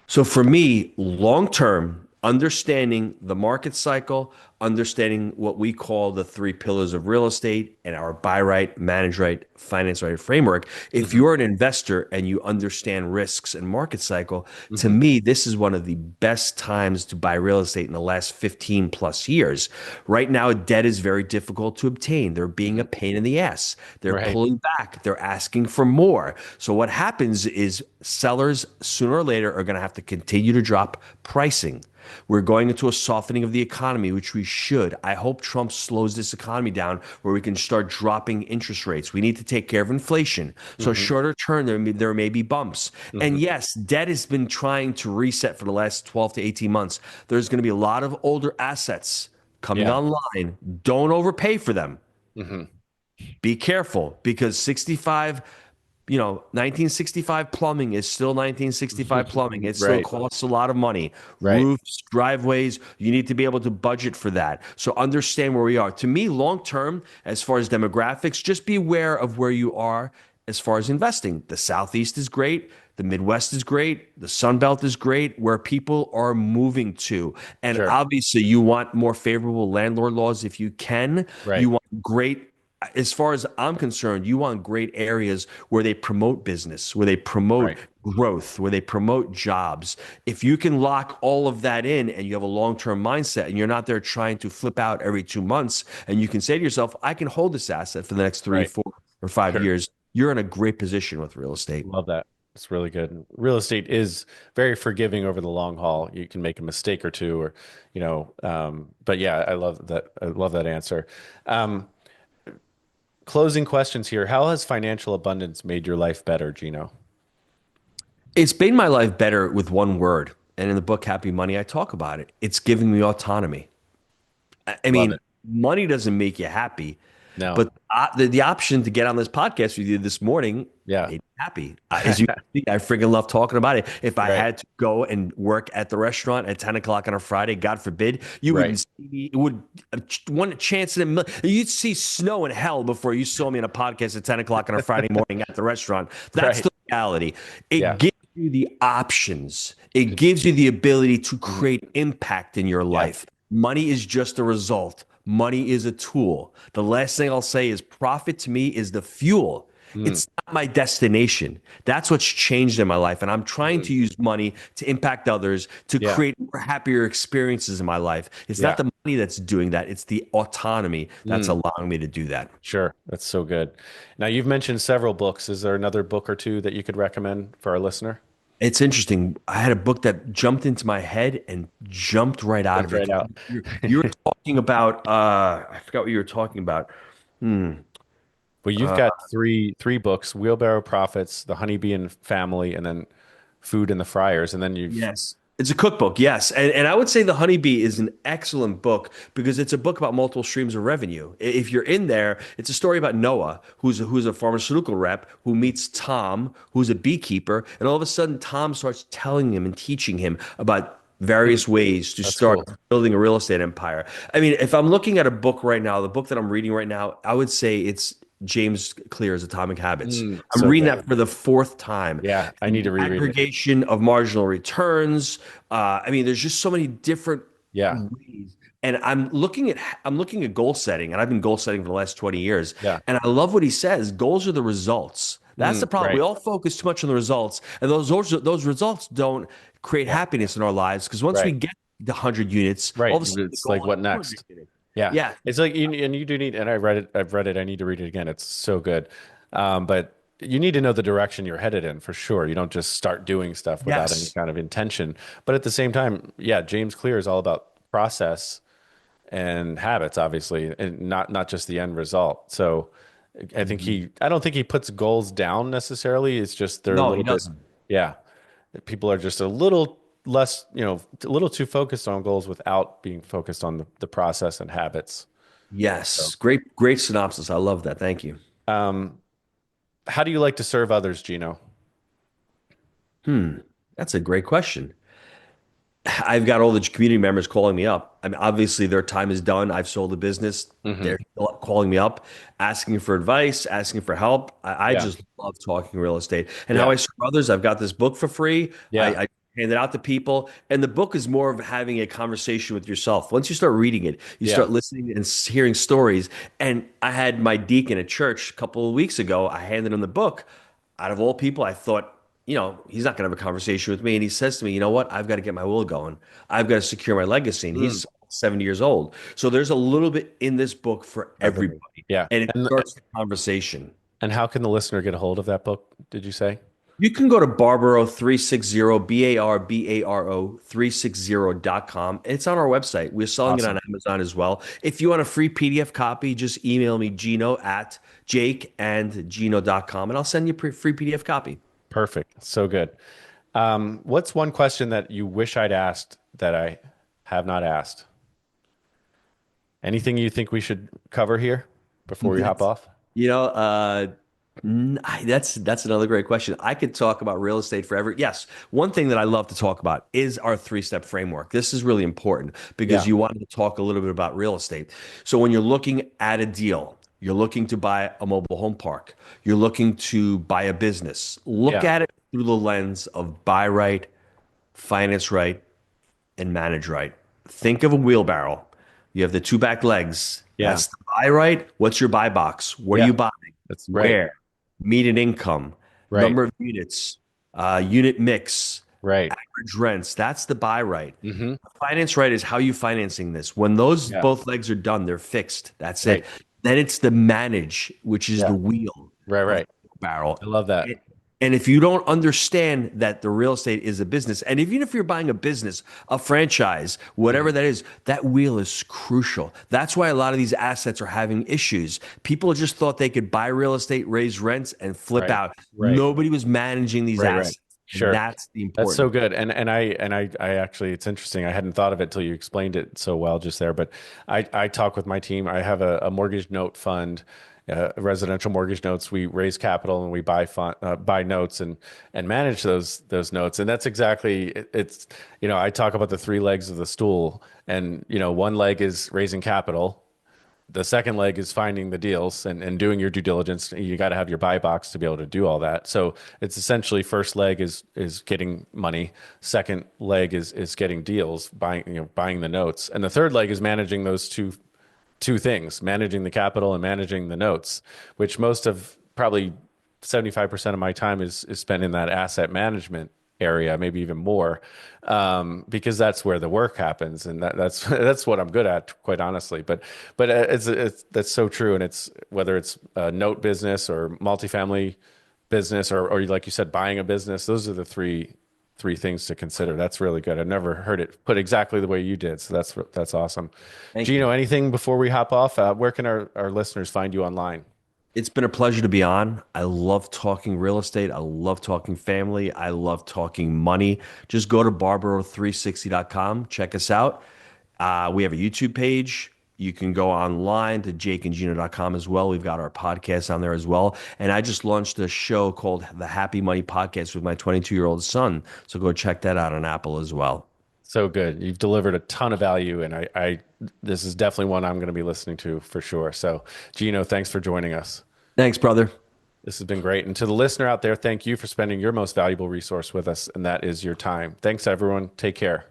So for me, long term, understanding the market cycle, understanding what we call the three pillars of real estate and our buy right, manage right, finance right framework. If Hmm. you're an investor and you understand risks and market cycle, to Hmm. me, this is one of the best times to buy real estate in the last 15 plus years. Right now, debt is very difficult to obtain. They're being a Hmm. pain in the ass. They're Right. pulling back. They're asking for more. So what happens is sellers sooner or later are going to have to continue to drop pricing. We're going into a softening of the economy, which we should. I hope Trump slows this economy down where we can start dropping interest rates. We need to take care of inflation. So Hmm. shorter term, there may be bumps. And Hmm. yes, debt has been trying to reset for the last 12 to 18 months. There's going to be a lot of older assets coming Yeah. online. Don't overpay for them. Hmm. Be careful because 65 1965 plumbing is still 1965 plumbing. It still Right. costs a lot of money. Right. Roofs, driveways, you need to be able to budget for that. So understand where we are. To me, long term, as far as demographics, just be aware of where you are as far as investing. The Southeast is great. The Midwest is great. The Sun Belt is great, where people are moving to. And Sure. obviously, you want more favorable landlord laws if you can. Right. You want great, as far as I'm concerned, you want great areas where they promote business, where they promote Right. growth, where they promote jobs. If you can lock all of that in and you have a long-term mindset and you're not there trying to flip out every 2 months, and you can say to yourself, I can hold this asset for the next three, Right. 4 or 5 Sure. years, you're in a great position with real estate. Love that. It's really good. Real estate is very forgiving over the long haul. You can make a mistake or two, or, but yeah, I love that. I love that answer. Um, Closing questions here. How has financial abundance made your life better, Gino? It's made my life better with one word. And in the book, Happy Money, I talk about it. It's giving me autonomy. I Love mean, it. money doesn't make you happy, No. but the option to get on this podcast with you this morning Yeah. made me happy. As you can see, I freaking love talking about it. If I Right. had to go and work at the restaurant at 10 o'clock on a Friday, God forbid, you Right. wouldn't see me. It would one chance in a million. You'd see snow in hell before you saw me on a podcast at 10 o'clock on a Friday morning at the restaurant. That's Right. the reality. It Yeah. gives you the options. It gives you the ability to Mhm. create impact in your Yeah. life. Money is just a result. Money is a tool. The last thing I'll say is profit to me is the fuel. Mm. It's not my destination. That's what's changed in my life. And I'm trying Mm. to use money to impact others, to Yeah. create more happier experiences in my life. It's not Yeah. the money that's doing that, it's the autonomy that's Mm. allowing me to do that. Sure. That's so good. Now, you've mentioned several books. Is there another book or two that you could recommend for our listener? It's interesting. I had a book that jumped into my head and jumped right out Jump of it. right out. You were talking about, I forgot what you were talking about. Hmm. Well, you've Uh, got three books: Wheelbarrow Profits, The Honeybee and Family, and then Food and the Friars. And then you've Yes. It's a cookbook, yes. And I would say The Honeybee is an excellent book because it's a book about multiple streams of revenue. If you're in there, it's a story about Noah, who's a pharmaceutical rep, who meets Tom, who's a beekeeper, and all of a sudden Tom starts telling him and teaching him about Hmm, various ways to that's start cool. building a real estate empire. I mean, if I'm looking at a book right now, the book that I'm reading right now, I would say it's James Clear's Atomic Habits. I'm So reading good. that for the fourth time. Yeah, I need The to reread it. aggregation of marginal returns. I mean, there's just so many different Yeah. ways. And I'm looking at goal setting, and I've been goal setting for the last 20 years. Yeah. And I love what he says. Goals are the results. That's the problem. We Right. all focus too much on the results, and those results don't create Yeah. happiness in our lives because once we Right. get the 100 units, all Right. of a sudden the It's like goal is what 200 next? units. Yeah. Yeah, It's like and you do need, and I read it, I've read it, I need to read it again. It's so good. But you need to know the direction you're headed in for sure. You don't just start doing stuff without any yes, kind of intention. But at the same time, yeah, James Clear is all about process and habits, obviously, and not just the end result. So I don't think he puts goals down necessarily. It's just they're a no, he little bit, doesn't. yeah, people are just a little less, a little too focused on goals without being focused on the process and habits. So, Yes, great synopsis. I love that. Thank you. um, how do you like to serve others, Gino? That's a great question. I've got all the community members calling me up. I mean, obviously their time is done. I've sold the business. Hmm. They're still calling me up, asking for advice, asking for help. I Yeah, just love talking real estate and how yeah, I serve others. I've got this book for free. yeah, I hand it out to people, and the book is more of having a conversation with yourself. Once you start reading it, you yeah. start listening and hearing stories. And I had my deacon at church a couple of weeks ago. I handed him the book. Out of all people, I thought, he's not going to have a conversation with me. And he says to me, you know what? I've got to get my will going. I've got to secure my legacy. And Mm, he's 70 years old. So there's a little bit in this book for everything. everybody. Yeah. And it starts the conversation. And how can the listener get a hold of that book? Did you say? You can go to Barbaro 360, Barbaro 360.com. It's on our website. We're selling it on Awesome. Amazon as well. If you want a free PDF copy, just email me, Gino at jakeandgino.com, and I'll send you a free PDF copy. Perfect. So good. What's one question that you wish I'd asked that I have not asked? Anything you think we should cover here before we hop off? You know, uh, That's another great question. I could talk about real estate forever. Yes, one thing that I love to talk about is our three-step framework. This is really important because Yeah. you wanted to talk a little bit about real estate. So when you're looking at a deal, you're looking to buy a mobile home park, you're looking to buy a business, look Yeah. at it through the lens of buy right, finance right, and manage right. Think of a wheelbarrow. You have the two back legs. Yeah. That's the buy right. What's your buy box? What are Yeah. you buying? That's right. Where? Median income, Right. number of units, unit mix, Right. average rents. That's the buy right. Mm-hmm. Finance right is how you financing this. When those Yeah. both legs are done, they're fixed. That's Right. it. Then it's the manage, which is Yeah. the wheel Right. of Right. the barrel. I love that. And if you don't understand that the real estate is a business, and even if you're buying a business, a franchise, whatever that is, that wheel is crucial. That's why a lot of these assets are having issues. People just thought they could buy real estate, raise rents, and flip Right. out. Right. Nobody was managing these Right. assets. Sure. And that's the important. That's so good. And I actually, it's interesting. I hadn't thought of it till you explained it so well just there. But I talk with my team. I have a mortgage note fund, residential mortgage notes. We raise capital and we buy notes and manage those notes. And that's exactly it's. I talk about the three legs of the stool, and one leg is raising capital. The second leg is finding the deals and doing your due diligence. You got to have your buy box to be able to do all that. So it's essentially first leg is getting money. Second leg is getting deals, buying the notes. And the third leg is managing those two things, managing the capital and managing the notes, which most of probably 75% of my time is spent in that asset management area, maybe even more, because that's where the work happens, and that's what I'm good at, quite honestly. But it's that's so true, and it's whether it's a note business or multifamily business or like you said, buying a business. Those are the three things to consider. That's really good. I've never heard it put exactly the way you did, so that's awesome. Thank Gino, you. anything before we hop off? Where can our listeners find you online? It's been a pleasure to be on. I love talking real estate. I love talking family. I love talking money. Just go to barbaro360.com. Check us out. We have a YouTube page. You can go online to jakeandgino.com as well. We've got our podcast on there as well. And I just launched a show called The Happy Money Podcast with my 22-year-old son. So go check that out on Apple as well. So good. You've delivered a ton of value, and I this is definitely one I'm going to be listening to for sure. So, Gino, thanks for joining us. Thanks, brother. This has been great. And to the listener out there, thank you for spending your most valuable resource with us, and that is your time. Thanks, everyone. Take care.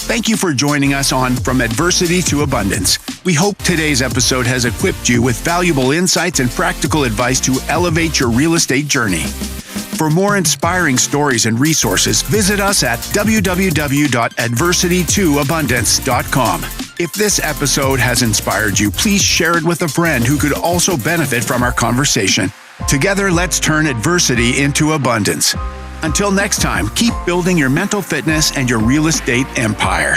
Thank you for joining us on From Adversity to Abundance. We hope today's episode has equipped you with valuable insights and practical advice to elevate your real estate journey. For more inspiring stories and resources, visit us at www.adversitytoabundance.com. If this episode has inspired you, please share it with a friend who could also benefit from our conversation. Together, let's turn adversity into abundance. Until next time, keep building your mental fitness and your real estate empire.